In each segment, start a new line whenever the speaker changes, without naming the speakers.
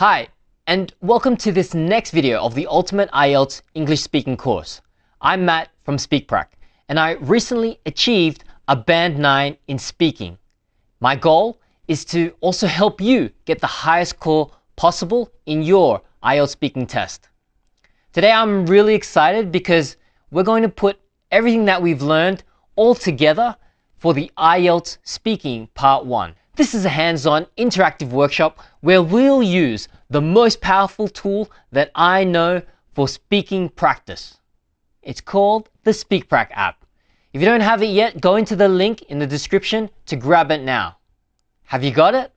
Hi, and welcome to this next video of the Ultimate IELTS English Speaking course. I'm Matt from SpeakPrac, and I recently achieved a Band 9 in speaking. My goal is to also help you get the highest score possible in your IELTS speaking test. Today I'm really excited because we're going to put everything that we've learned all together for the IELTS Speaking Part 1. This is a hands-on interactive workshop where we'll use the most powerful tool that I know for speaking practice. It's called the SpeakPrac app. If you don't have it yet, go into the link in the description to grab it now. Have you got it?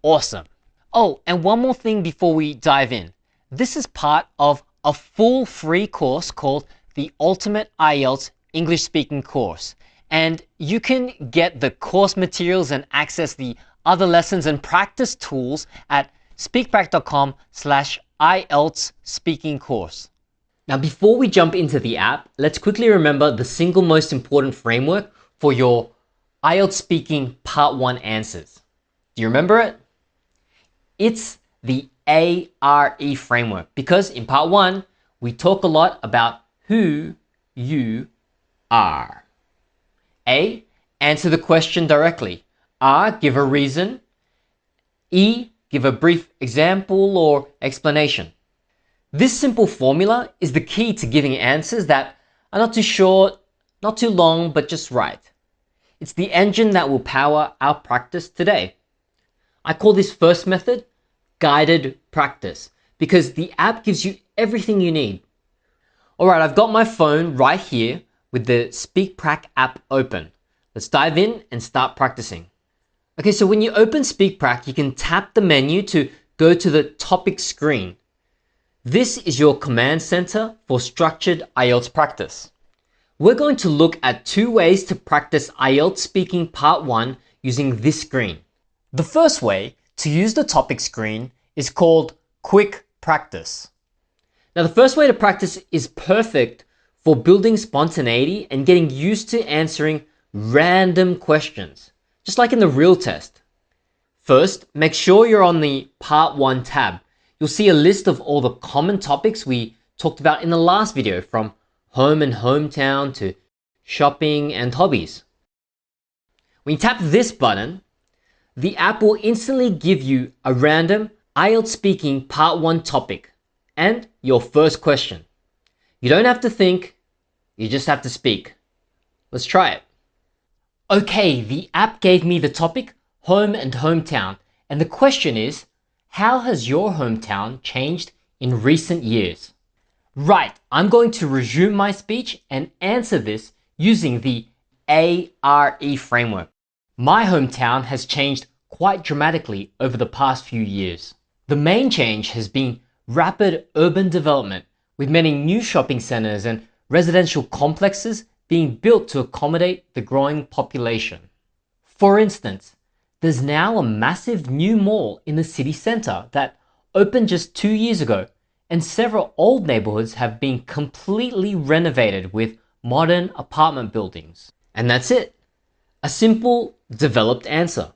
Awesome. Oh, and one more thing before we dive in. This is part of a full free course called the Ultimate IELTS English Speaking course. And you can get the course materials and access the other lessons and practice tools at speakprac.com/IELTS speaking course. Now, before we jump into the app, let's quickly remember the single most important framework for your IELTS speaking Part 1 answers. Do you remember it? It's the A.R.E. framework, because in Part 1, we talk a lot about who you are. A, answer the question directly. R, give a reason. E, give a brief example or explanation. This simple formula is the key to giving answers that are not too short, not too long, but just right. It's the engine that will power our practice today. I call this first method guided practice because the app gives you everything you need. All right, I've got my phone right here with the SpeakPrac app open. Let's dive in and start practicing. Okay, so when you open SpeakPrac, you can tap the menu to go to the topic screen. This is your command center for structured IELTS practice. We're going to look at 2 ways to practice IELTS speaking Part 1 using this screen. The first way to use the topic screen is called Quick Practice. Now, the first way to practice is perfect for building spontaneity and getting used to answering random questions, just like in the real test. First, make sure you're on the Part 1 tab. You'll see a list of all the common topics we talked about in the last video, from home and hometown to shopping and hobbies. When you tap this button, the app will instantly give you a random IELTS speaking Part 1 topic and your first question. You don't have to think, you just have to speak. Let's try it. Okay, the app gave me the topic home and hometown, and the question is, how has your hometown changed in recent years? Right, I'm going to resume my speech and answer this using the A.R.E. framework. My hometown has changed quite dramatically over the past few years. The main change has been rapid urban development, with many new shopping centers and residential complexes being built to accommodate the growing population. For instance, there's now a massive new mall in the city center that opened just 2 years ago, and several old neighborhoods have been completely renovated with modern apartment buildings. And that's it. A simple, developed answer.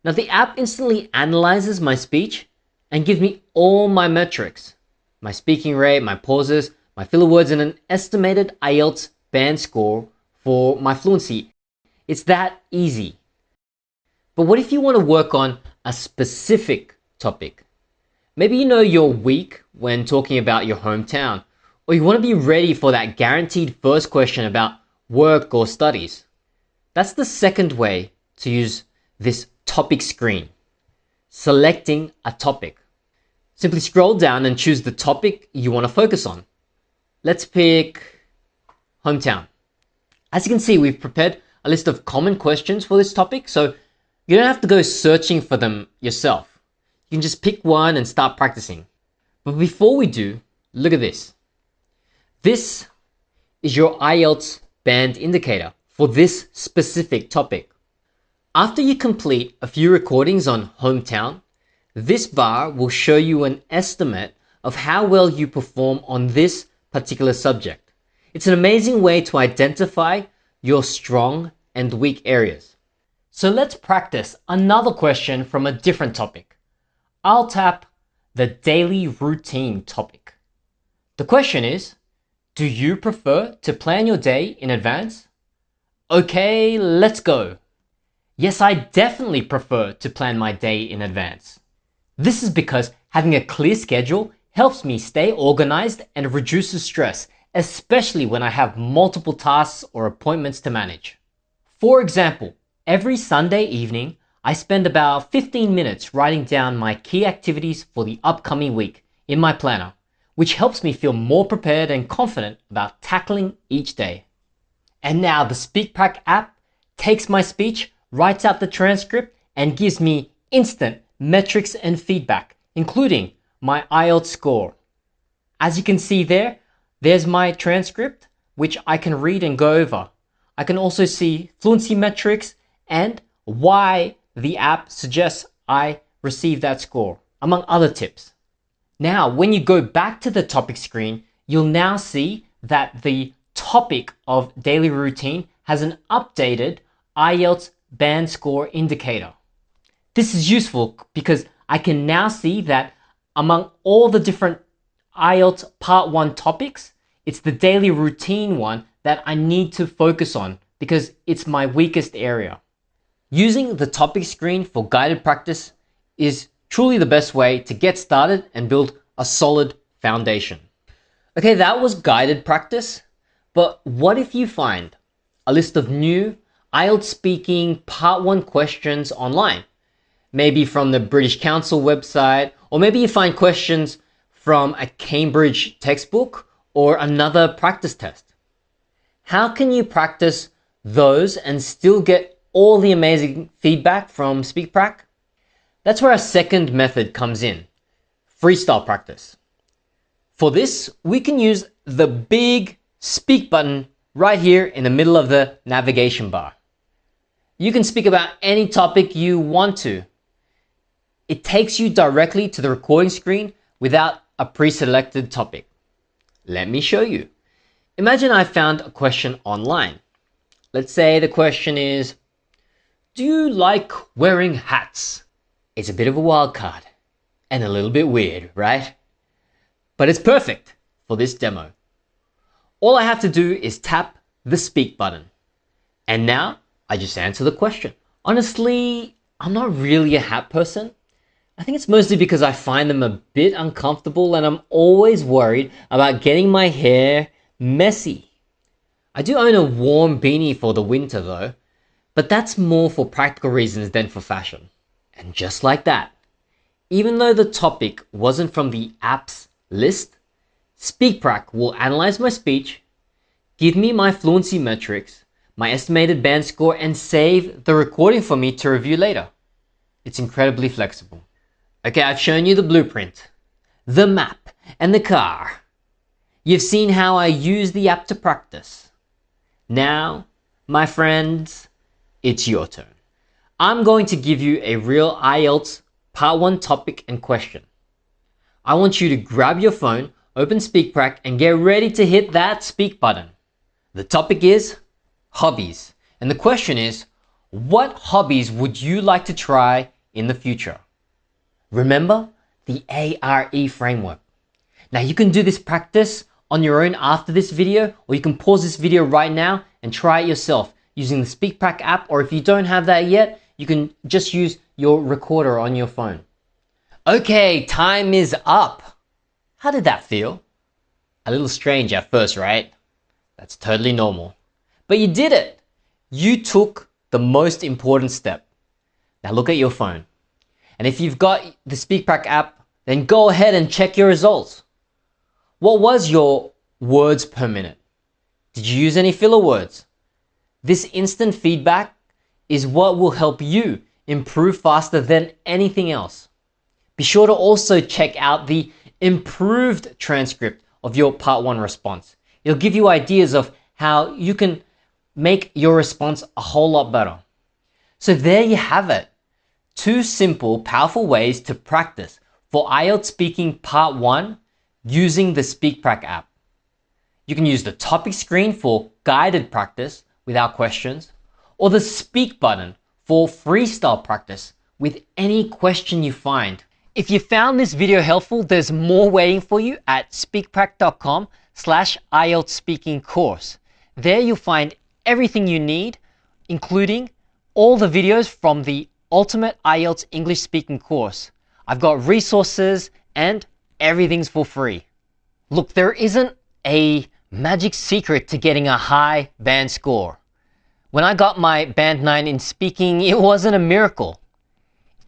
Now, the app instantly analyzes my speech and gives me all my metrics: my speaking rate, my pauses, my filler words, and an estimated IELTS band score for my fluency. It's that easy. But what if you want to work on a specific topic? Maybe you know you're weak when talking about your hometown, or you want to be ready for that guaranteed first question about work or studies. That's the second way to use this topic screen: selecting a topic. Simply scroll down and choose the topic you want to focus on. Let's pick hometown. As you can see, we've prepared a list of common questions for this topic, so you don't have to go searching for them yourself. You can just pick one and start practicing. But before we do, look at this. This is your IELTS band indicator for this specific topic. After you complete a few recordings on hometown, this bar will show you an estimate of how well you perform on this particular subject. It's an amazing way to identify your strong and weak areas. So let's practice another question from a different topic. I'll tap the daily routine topic. The question is, do you prefer to plan your day in advance? Okay, let's go. Yes, I definitely prefer to plan my day in advance. This is because having a clear schedule helps me stay organized and reduces stress, especially when I have multiple tasks or appointments to manage. For example, every Sunday evening, I spend about 15 minutes writing down my key activities for the upcoming week in my planner, which helps me feel more prepared and confident about tackling each day. And now the SpeakPrac app takes my speech, writes out the transcript, and gives me instant metrics and feedback, including my IELTS score. As you can see there's my transcript, which I can read and go over. I can also see fluency metrics and why the app suggests I receive that score, among other tips. Now, when you go back to the topic screen, you'll now see that the topic of daily routine has an updated IELTS band score indicator. This is useful because I can now see that among all the different IELTS Part 1 topics, it's the daily routine one that I need to focus on because it's my weakest area. Using the topic screen for guided practice is truly the best way to get started and build a solid foundation. Okay, that was guided practice, but what if you find a list of new IELTS speaking Part 1 questions online? Maybe from the British Council website, or maybe you find questions from a Cambridge textbook or another practice test. How can you practice those and still get all the amazing feedback from SpeakPrac? That's where our second method comes in, freestyle practice. For this, we can use the big speak button right here in the middle of the navigation bar. You can speak about any topic you want to. It takes you directly to the recording screen without a pre-selected topic. Let me show you. Imagine I found a question online. Let's say the question is, do you like wearing hats? It's a bit of a wild card and a little bit weird, right? But it's perfect for this demo. All I have to do is tap the speak button. And now I just answer the question. Honestly, I'm not really a hat person. I think it's mostly because I find them a bit uncomfortable and I'm always worried about getting my hair messy. I do own a warm beanie for the winter though, but that's more for practical reasons than for fashion. And just like that, even though the topic wasn't from the app's list, SpeakPrac will analyze my speech, give me my fluency metrics, my estimated band score, and save the recording for me to review later. It's incredibly flexible. Okay, I've shown you the blueprint, the map, and the car. You've seen how I use the app to practice. Now, my friends, it's your turn. I'm going to give you a real IELTS Part 1 topic and question. I want you to grab your phone, open SpeakPrac, and get ready to hit that speak button. The topic is hobbies, and the question is, what hobbies would you like to try in the future? Remember the A.R.E framework. Now you can do this practice on your own after this video, or you can pause this video right now and try it yourself using the SpeakPrac app, or if you don't have that yet, you can just use your recorder on your phone. Okay, time is up. How did that feel? A little strange at first, right? That's totally normal. But you did it. You took the most important step. Now look at your phone. And if you've got the SpeakPrac app, then go ahead and check your results. What was your words per minute? Did you use any filler words? This instant feedback is what will help you improve faster than anything else. Be sure to also check out the improved transcript of your Part 1 response. It'll give you ideas of how you can make your response a whole lot better. So there you have it. 2 simple, powerful ways to practice for IELTS speaking Part 1 using the SpeakPrac app. You can use the topic screen for guided practice without questions, or the speak button for freestyle practice with any question you find. If you found this video helpful, there's more waiting for you at speakprac.com/IELTS speaking course. There you'll find everything you need, including all the videos from the Ultimate IELTS English Speaking course. I've got resources and everything's for free. Look, there isn't a magic secret to getting a high band score. When I got my band 9 in speaking, it wasn't a miracle.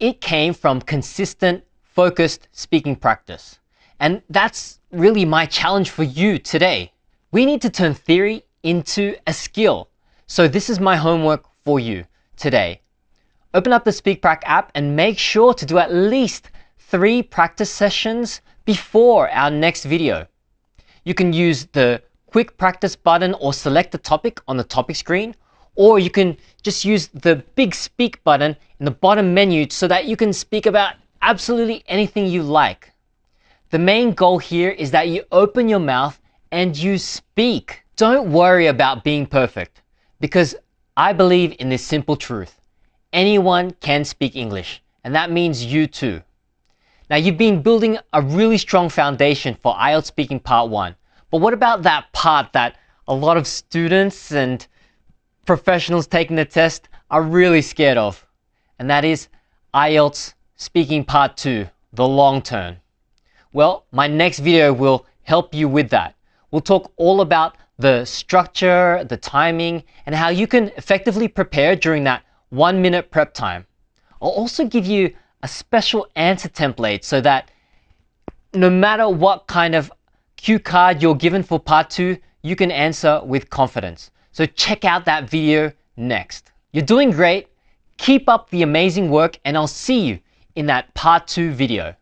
It came from consistent, focused speaking practice. And that's really my challenge for you today. We need to turn theory into a skill. So this is my homework for you today. Open up the SpeakPrac app and make sure to do at least 3 practice sessions before our next video. You can use the quick practice button or select the topic on the topic screen, or you can just use the big speak button in the bottom menu so that you can speak about absolutely anything you like. The main goal here is that you open your mouth and you speak. Don't worry about being perfect, because I believe in this simple truth. Anyone can speak English, and that means you too. Now, you've been building a really strong foundation for IELTS Speaking Part 1, but what about that part that a lot of students and professionals taking the test are really scared of? And that is IELTS Speaking Part 2, the long turn. Well, my next video will help you with that. We'll talk all about the structure, the timing, and how you can effectively prepare during that 1-minute prep time. I'll also give you a special answer template so that no matter what kind of cue card you're given for part 2, you can answer with confidence. So check out that video next. You're doing great. Keep up the amazing work, and I'll see you in that part 2 video.